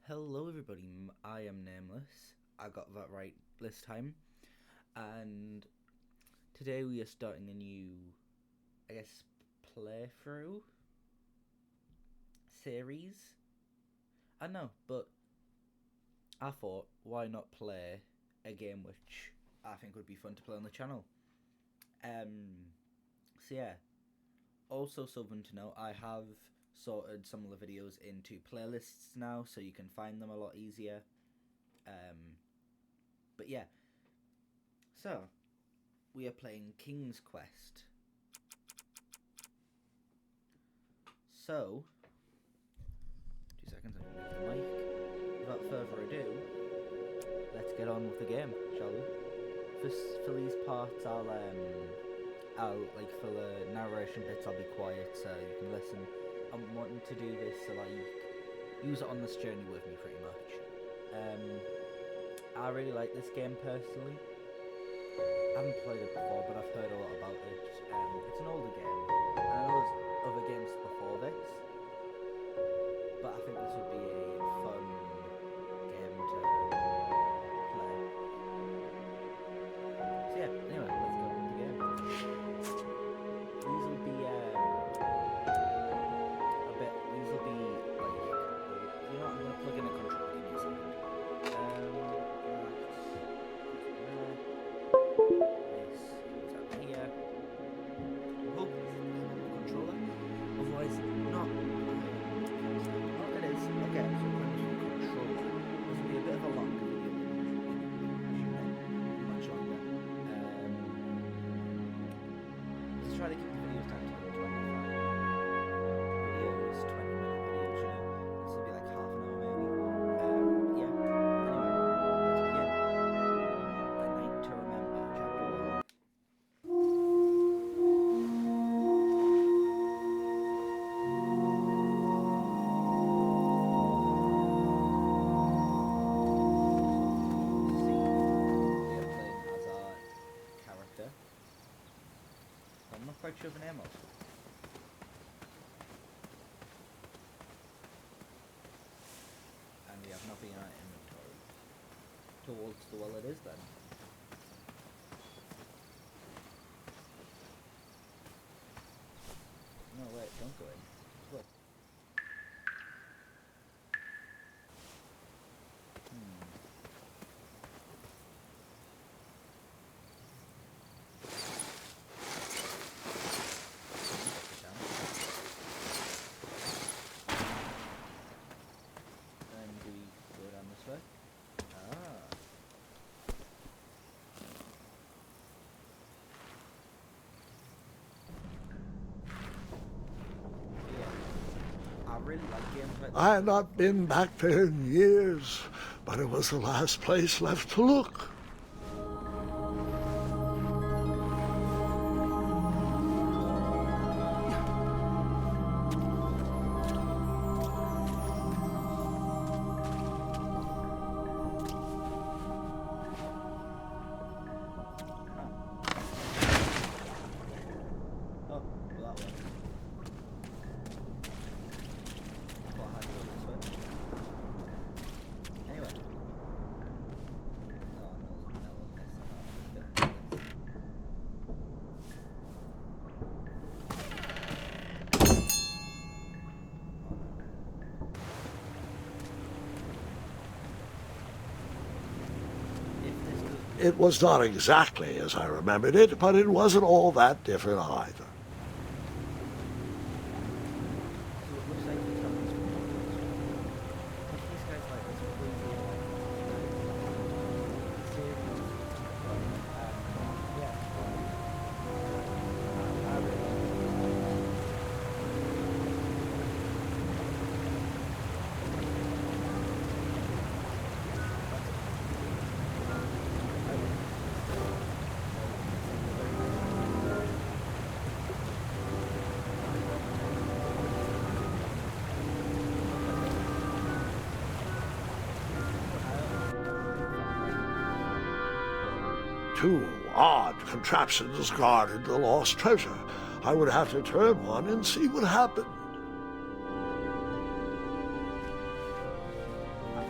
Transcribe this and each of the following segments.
Hello everybody, I am Nameless. I got that right this time. And today we are starting a new, playthrough series. I know, but I thought, why not play a game which I think would be fun to play on the channel? So yeah. Also something to note, I have sorted some of the videos into playlists now, so you can find them a lot easier. But yeah, so we are playing King's Quest. So 2 seconds, I'm gonna move the mic. Without further ado, let's get on with the game, shall we? For these parts, I'll like for the narration bits, I'll be quiet so you can listen. I'm wanting to do this so like use it on this journey with me pretty much. I really like this game personally. I haven't played it before, but I've heard a lot about it. It's an older game. I know there's other games before this, but I think this would be a fun game to play. So yeah, anyway, let's go on with the game. These will be I'm gonna plug in a controller, give me a second. This goes up here. Oh, controller. Otherwise, not. Oh, it is. Okay, so we're going to use the controller. This will be a bit of a long video. Much longer. Let's try to keep the videos down to 25 videos, 20-minute videos, you know. This will be like half an hour maybe. Yeah. Anyway, let's begin. A Night to Remember, Chapter 1. See, we are playing as our character. I'm not quite sure the name of. And we have nothing in our inventory. Towards the well it is then. No wait, don't go in. Look. And do we go down this way? Yeah. I really like games like this. I had not been back there in years, but it was the last place left to look. Oh, well, that way. Well, how do you go this way? Anyway. Oh, no, this. It was not exactly as I remembered it, but it wasn't all that different either. So it looks like he's got these these guys like this crazy yeah. I really Two odd contraptions guarded the lost treasure. I would have to turn one and see what happened. I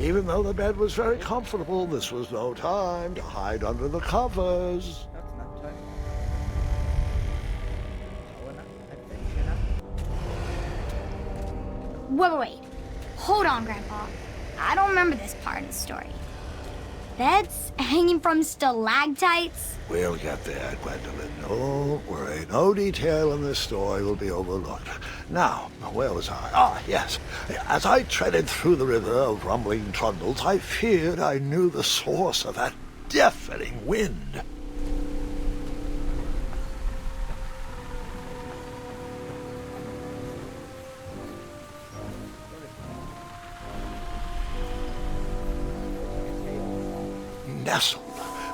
Even though the bed was very comfortable, this was no time to hide under the covers. That's not time. Tower nap, adventure nap. Wait. Hold on, Grandpa. I don't remember this part of the story. Beds hanging from stalactites? We'll get there, Gwendolyn. Don't worry. No detail in this story will be overlooked. Now, where was I? Ah, yes. As I treaded through the river of rumbling trundles, I feared I knew the source of that deafening wind. Nestled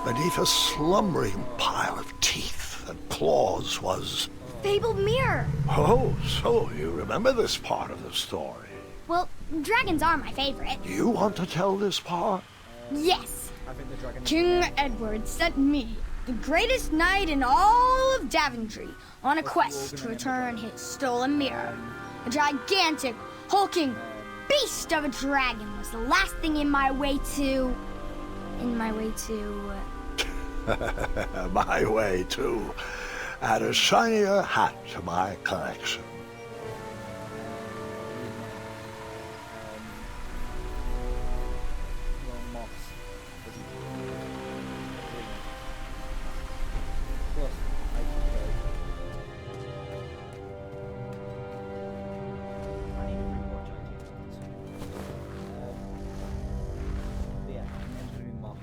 beneath a slumbering pile of teeth and claws was... Fabled mirror. Oh, so you remember this part of the story. Well, dragons are my favorite. Do you want to tell this part? Yes. I think the dragon. King Edward sent me, the greatest knight in all of Daventry, on a quest to return his stolen mirror. A gigantic, hulking beast of a dragon was the last thing in my way to... My way, too. Add a shinier hat to my collection. Moss. Plus, I need to rewatch IT. Yeah, it's going to be moss.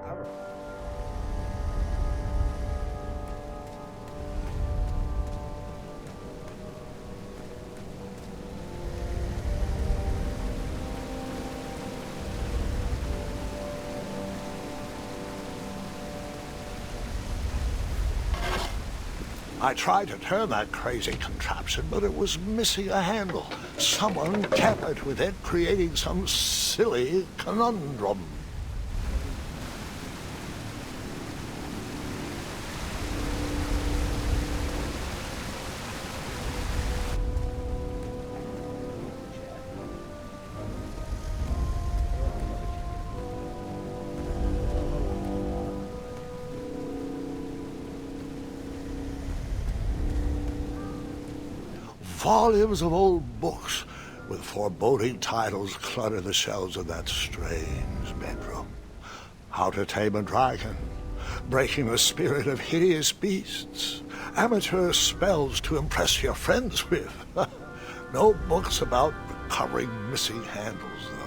Arrow. I tried to turn that crazy contraption, but it was missing a handle. Someone tampered with it, creating some silly conundrum. Volumes of old books with foreboding titles clutter the shelves of that strange bedroom. How to Tame a Dragon, Breaking the Spirit of Hideous Beasts, Amateur Spells to Impress Your Friends with. No books about recovering missing handles, though.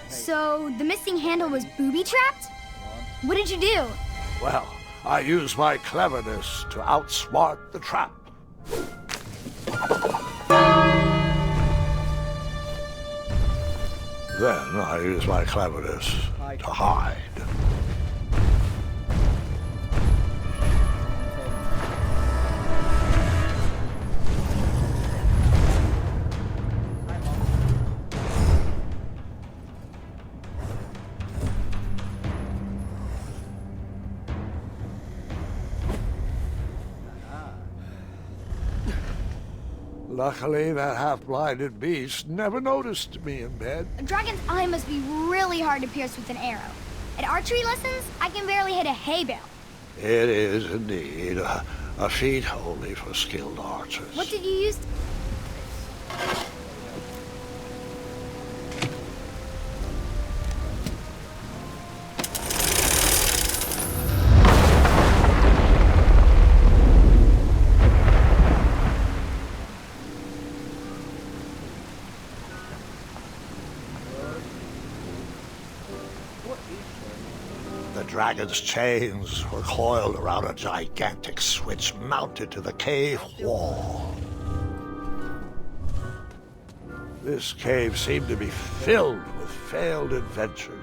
So, the missing handle was booby-trapped? What did you do? Well, I used my cleverness to outsmart the trap. Then I used my cleverness to hide. Luckily, that half-blinded beast never noticed me in bed. A dragon's eye must be really hard to pierce with an arrow. At archery lessons, I can barely hit a hay bale. It is indeed a feat only for skilled archers. What did you use? The dragon's chains were coiled around a gigantic switch mounted to the cave wall. This cave seemed to be filled with failed adventures.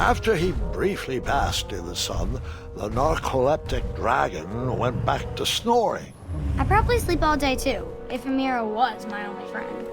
After he briefly basked in the sun, the narcoleptic dragon went back to snoring. I'd probably sleep all day too, if Amira was my only friend.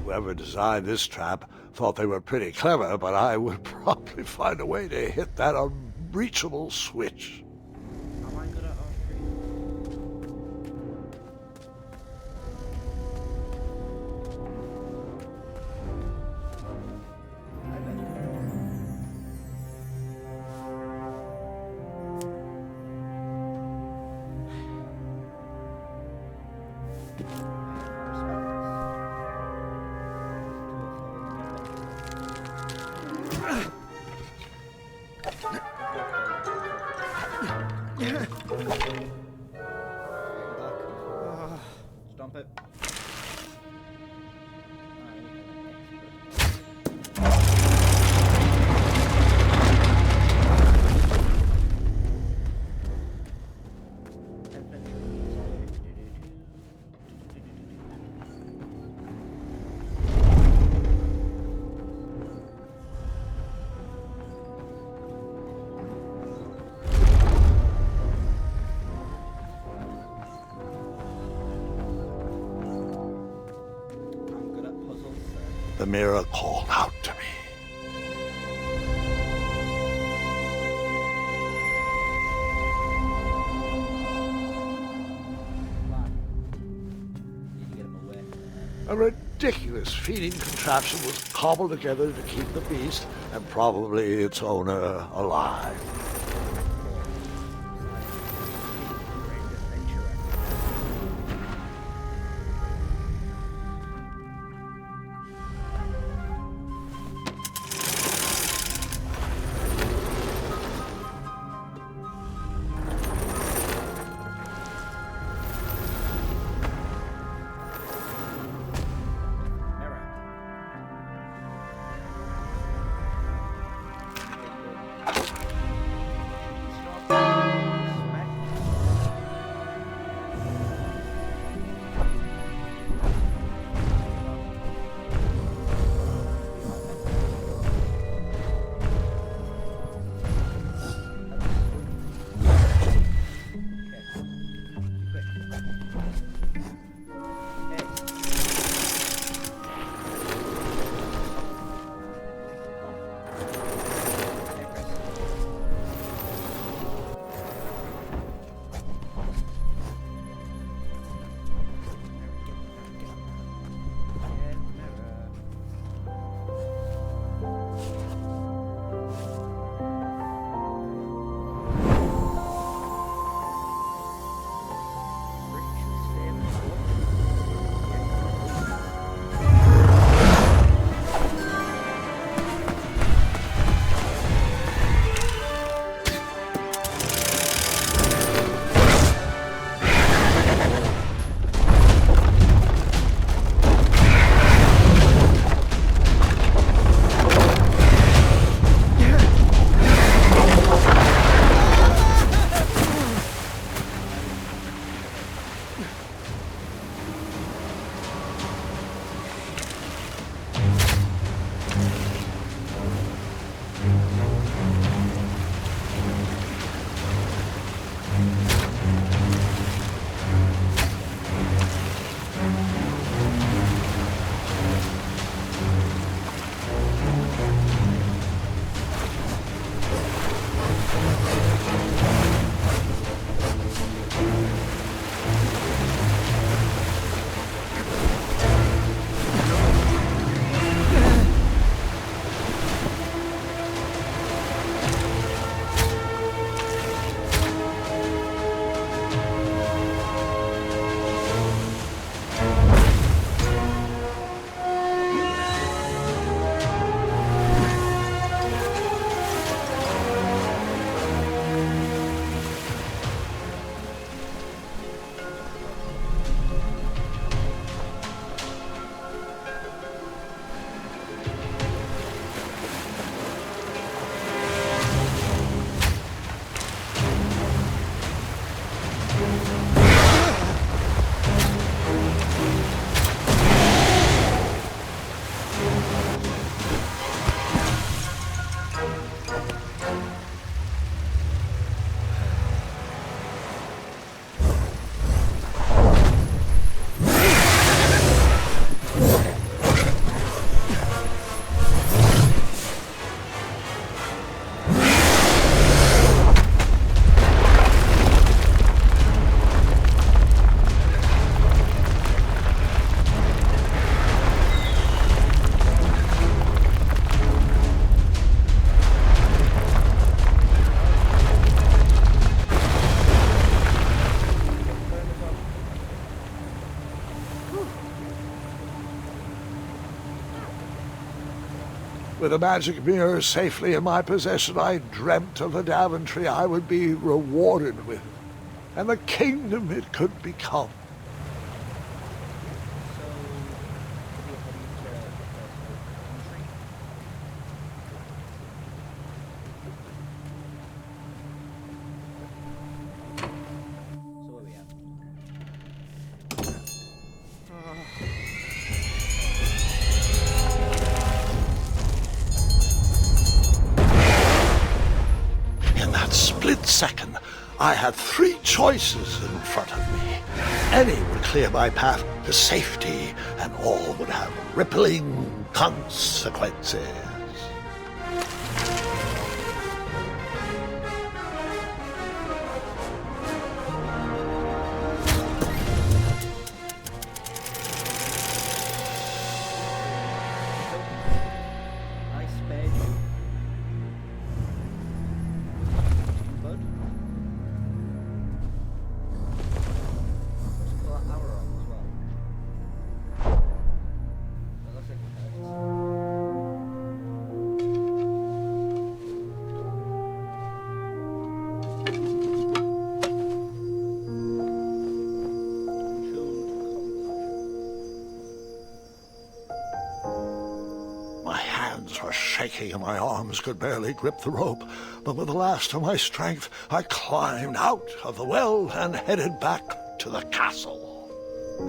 Whoever designed this trap thought they were pretty clever, but I would probably find a way to hit that unreachable switch. Am I good at Stomp it. The mirror called out to me. A ridiculous feeding contraption was cobbled together to keep the beast and probably its owner alive. With a magic mirror safely in my possession, I dreamt of the Daventry I would be rewarded with, and the kingdom it could become. In that split second, I had three choices in front of me. Any would clear my path to safety, and all would have rippling consequences. I spared you. Bud. Let's pull that arrow off as well. That looks like it hurts. My hands were shaking and my arms could barely grip the rope, but with the last of my strength, I climbed out of the well and headed back to the castle.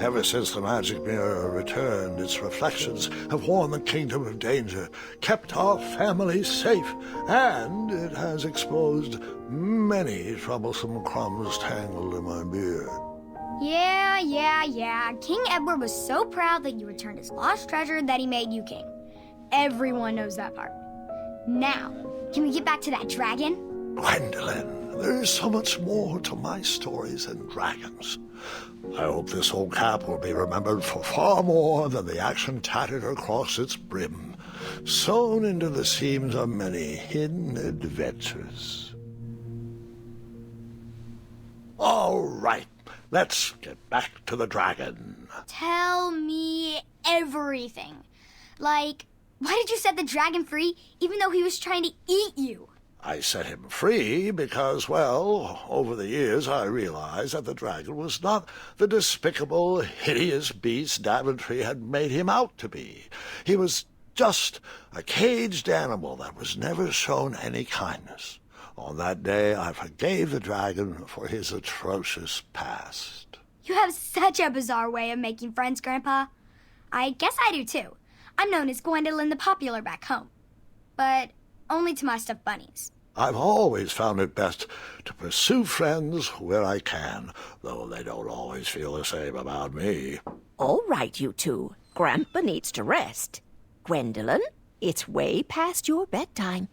Ever since the magic mirror returned, its reflections have warned the kingdom of danger, kept our family safe, and it has exposed many troublesome crumbs tangled in my beard. Yeah. King Edward was so proud that you returned his lost treasure that he made you king. Everyone knows that part. Now, can we get back to that dragon? Gwendolyn, there is so much more to my stories than dragons. I hope this old cap will be remembered for far more than the action tattered across its brim, sewn into the seams of many hidden adventures. All right, let's get back to the dragon. Tell me everything. Like, why did you set the dragon free even though he was trying to eat you? I set him free because, well, over the years I realized that the dragon was not the despicable, hideous beast Daventry had made him out to be. He was just a caged animal that was never shown any kindness. On that day, I forgave the dragon for his atrocious past. You have such a bizarre way of making friends, Grandpa. I guess I do too. I'm known as Gwendolyn the Popular back home. But only to my stuffed bunnies. I've always found it best to pursue friends where I can, though they don't always feel the same about me. All right, you two. Grandpa needs to rest. Gwendolyn, it's way past your bedtime.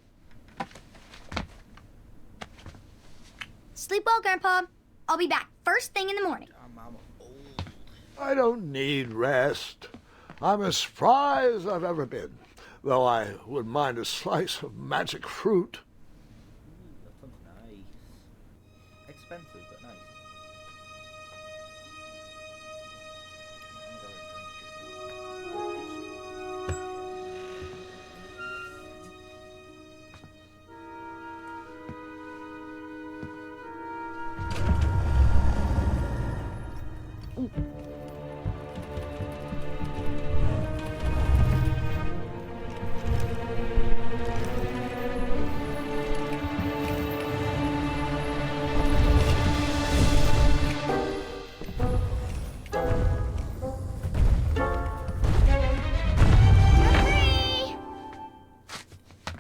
Sleep well, Grandpa. I'll be back first thing in the morning. I'm old. I don't need rest. I'm as spry as I've ever been, though I wouldn't mind a slice of magic fruit. That sounds nice. Expensive, but nice.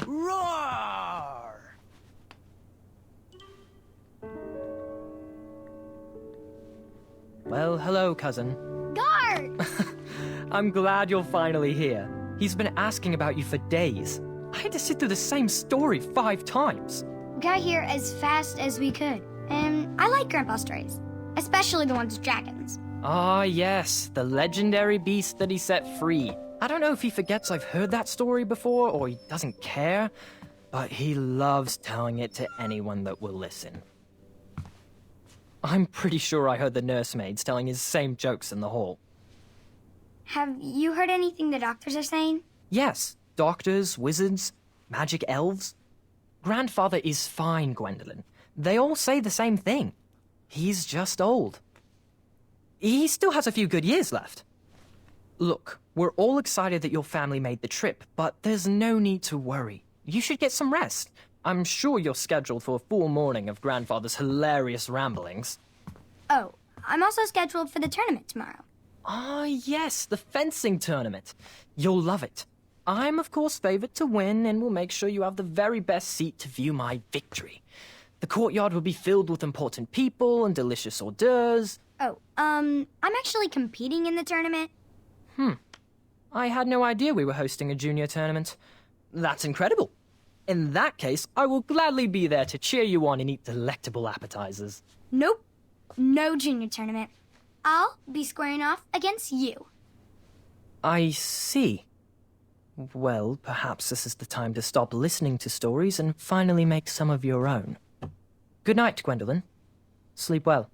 Roar! Well, hello, cousin. Guard! I'm glad you're finally here. He's been asking about you for days. I had to sit through the same story 5 times. We got here as fast as we could. And I like Grandpa's stories. Especially the ones with dragons. Ah, yes, the legendary beast that he set free. I don't know if he forgets I've heard that story before or he doesn't care, but he loves telling it to anyone that will listen. I'm pretty sure I heard the nursemaids telling his same jokes in the hall. Have you heard anything the doctors are saying? Yes, doctors, wizards, magic elves. Grandfather is fine, Gwendolyn. They all say the same thing. He's just old. He still has a few good years left. Look, we're all excited that your family made the trip, but there's no need to worry. You should get some rest. I'm sure you're scheduled for a full morning of Grandfather's hilarious ramblings. Oh, I'm also scheduled for the tournament tomorrow. Ah, yes, the fencing tournament. You'll love it. I'm, of course, favored to win, and will make sure you have the very best seat to view my victory. The courtyard will be filled with important people and delicious hors d'oeuvres. Oh, I'm actually competing in the tournament. I had no idea we were hosting a junior tournament. That's incredible. In that case, I will gladly be there to cheer you on and eat delectable appetizers. Nope, no junior tournament. I'll be squaring off against you. I see. Well, perhaps this is the time to stop listening to stories and finally make some of your own. Good night, Gwendolyn. Sleep well.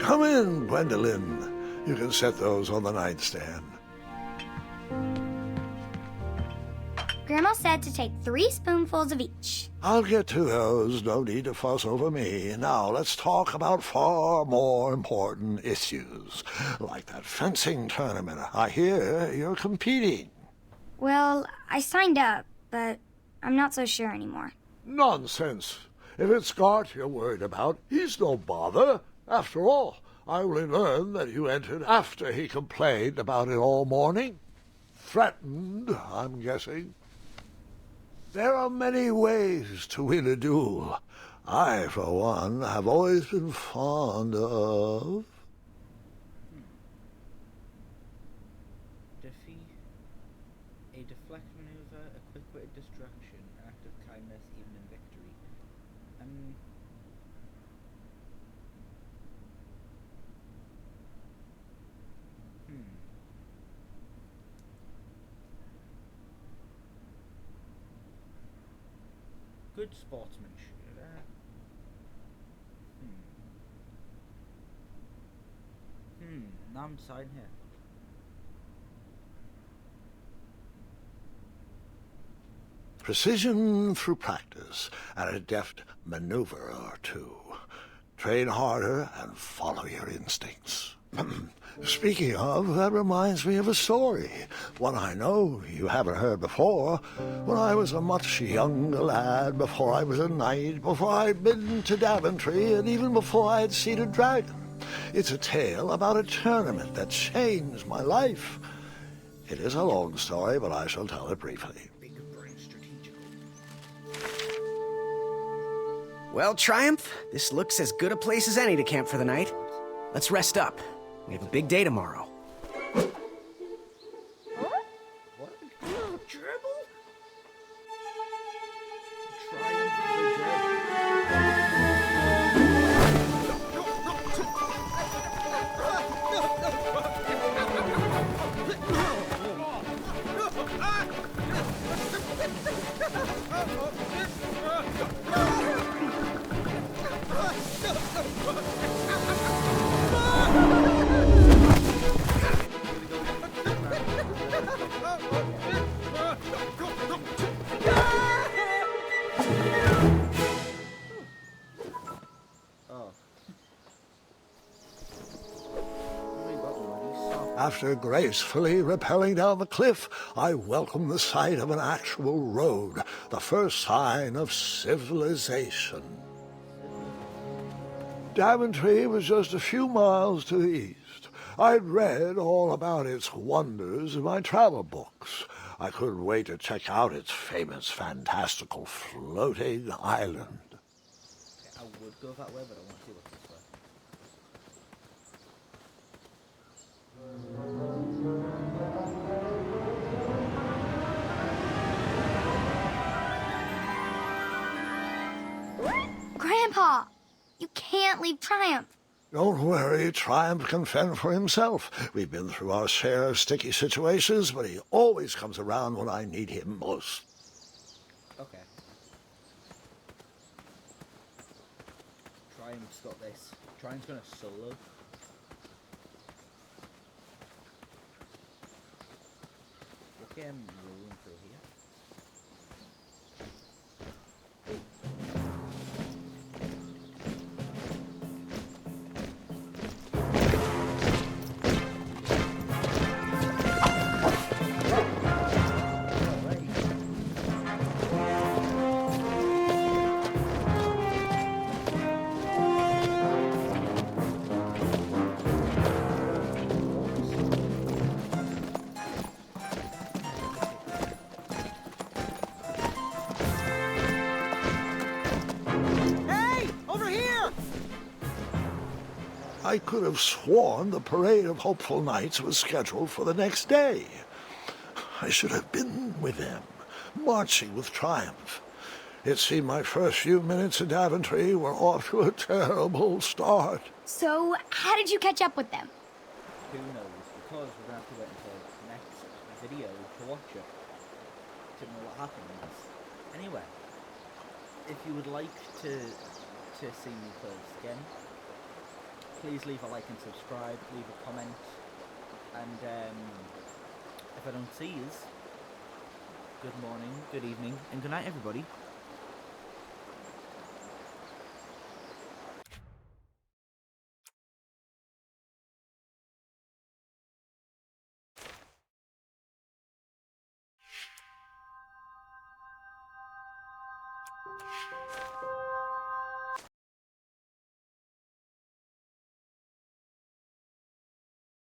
Come in, Gwendolyn. You can set those on the nightstand. Grandma said to take 3 spoonfuls of each. I'll get to those. No need to fuss over me. Now let's talk about far more important issues, like that fencing tournament. I hear you're competing. Well, I signed up, but I'm not so sure anymore. Nonsense. If it's Scott you're worried about, he's no bother. After all, I only learned that you entered after he complained about it all morning. Threatened, I'm guessing. There are many ways to win a duel. I, for one, have always been fond of... Defeat. A deflect maneuver, a quick-witted distraction, an act of kindness, even in victory. Good sportsmanship. Now I'm deciding here. Precision through practice and a deft maneuver or two. Train harder and follow your instincts. Speaking of, that reminds me of a story. One I know you haven't heard before. When I was a much younger lad, before I was a knight, before I'd been to Daventry, and even before I had seen a dragon. It's a tale about a tournament that changed my life. It is a long story, but I shall tell it briefly. Well, Triumph, this looks as good a place as any to camp for the night. Let's rest up. We have a big day tomorrow. What? Gerbil? After gracefully rappelling down the cliff, I welcomed the sight of an actual road, the first sign of civilization. Daventry was just a few miles to the east. I'd read all about its wonders in my travel books. I couldn't wait to check out its famous, fantastical floating island. Okay, I would go that way, but I want to see what's this way. Grandpa, you can't leave Triumph. Don't worry, Triumph can fend for himself. We've been through our share of sticky situations, but he always comes around when I need him most. Okay. and stop this. Trine's gonna solo. What game rolling through here? Hey! Over here! I could have sworn the parade of hopeful knights was scheduled for the next day. I should have been with them, marching with triumph. It seemed my first few minutes in Daventry were off to a terrible start. So, how did you catch up with them? Who knows? Because we're gonna have to wait until the next video to watch it to know what happens. Anyway, if you would like to see me first again, please leave a like and subscribe, leave a comment, and if I don't see you, good morning, good evening, and good night, everybody.